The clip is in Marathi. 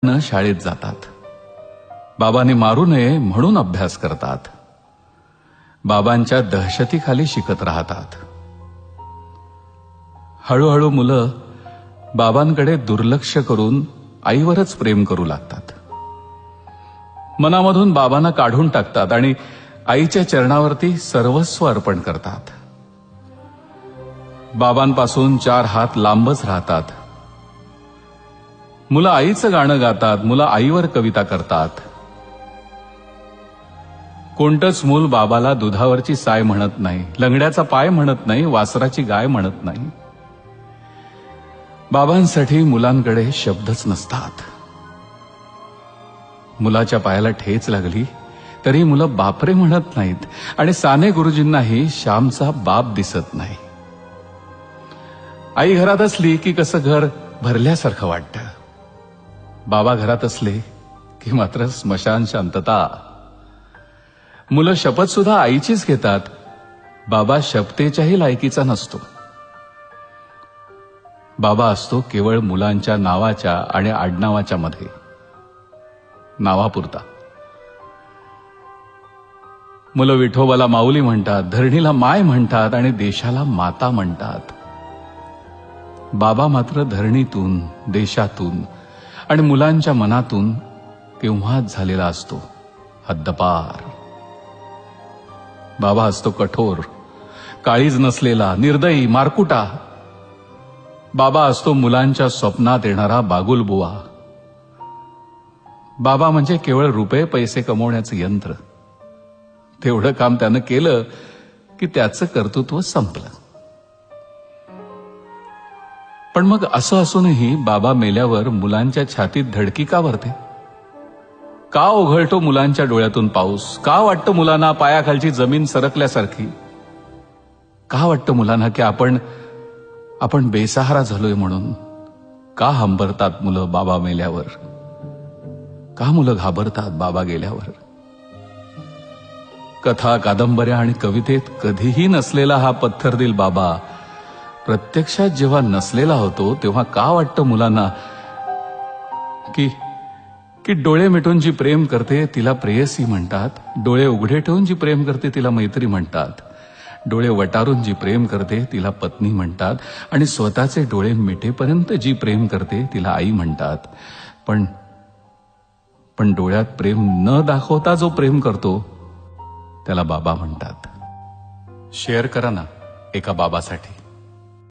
शाळेत जातात. बाबांनी मारू नये म्हणून अभ्यास करतात. बाबांच्या दहशतीखाली शिकत राहतात. हळूहळू मुलं बाबांकडे दुर्लक्ष करून आईवरच प्रेम करू लागतात. मनामधून बाबांना काढून टाकतात आणि आईच्या चरणावरती सर्वस्व अर्पण करतात. बाबांपासून 4 हात लांबच राहतात. मुलं आईचं गाणं गातात. मुलं आईवर कविता करतात. कोणतंच मूल बाबाला दुधावरची साय म्हणत नाही, लंगड्याचा पाय म्हणत नाही, वासराची गाय म्हणत नाही. बाबांसाठी मुलांकडे शब्दच नसतात. मुलाच्या पायाला ठेच लागली तरी मुलं बापरे म्हणत नाहीत आणि साने गुरुजींनाही श्यामचा बाप दिसत नाही. आई घरात असली की कसं घर भरल्यासारखं वाटतं. बाबा घरात असले की मात्र स्मशान शांतता. मुलं शपथ सुद्धा आईचीच घेतात. बाबा शपथेच्याही लायकीचा नसतो. बाबा असतो केवळ मुलांच्या नावाच्या आणि आडनावाच्या मध्ये, नावापुरता. मुलं विठोबाला माऊली म्हणतात, धरणीला माय म्हणतात आणि देशाला माता म्हणतात. बाबा मात्र धरणीतून, देशातून आणि मुलांच्या मनातून केव्हाच झालेला असतो, हद्दपार. बाबा असतो कठोर, काळीज नसलेला, निर्दयी, मारकुटा. बाबा असतो मुलांच्या स्वप्नात येणारा बागुलबुवा. बाबा म्हणजे केवळ रुपये पैसे कमवण्याचं यंत्र. तेवढं काम त्यानं केलं की त्याचं कर्तृत्व संपलं. पण मग असं असूनही बाबा मेल्यावर मुलांच्या छातीत धडकी का भरते? का ओघळतो मुलांच्या डोळ्यातून पाऊस? का वाटतं मुलांना पायाखालची जमीन सरकल्यासारखी? का वाटतं मुलांना की आपण बेसहारा झालोय म्हणून? का हंबरतात मुलं बाबा मेल्यावर? का मुलं घाबरतात बाबा गेल्यावर? कथा, कादंबऱ्या आणि कवितेत कधीही नसलेला हा पत्थरदिल बाबा प्रत्यक्षात जेव्हा नसलेला होतो तेव्हा का वाटतं मुलांना की डोळे मिटून जी प्रेम करते तिला प्रेयसी म्हणतात, डोळे उघडे ठेवून जी प्रेम करते तिला मैत्री म्हणतात, डोळे वटारून जी प्रेम करते तिला पत्नी म्हणतात आणि स्वतःचे डोळे मिटेपर्यंत जी प्रेम करते तिला आई म्हणतात. पण डोळ्यात प्रेम न दाखवता जो प्रेम करतो त्याला बाबा म्हणतात. शेअर करा ना एका बाबासाठी.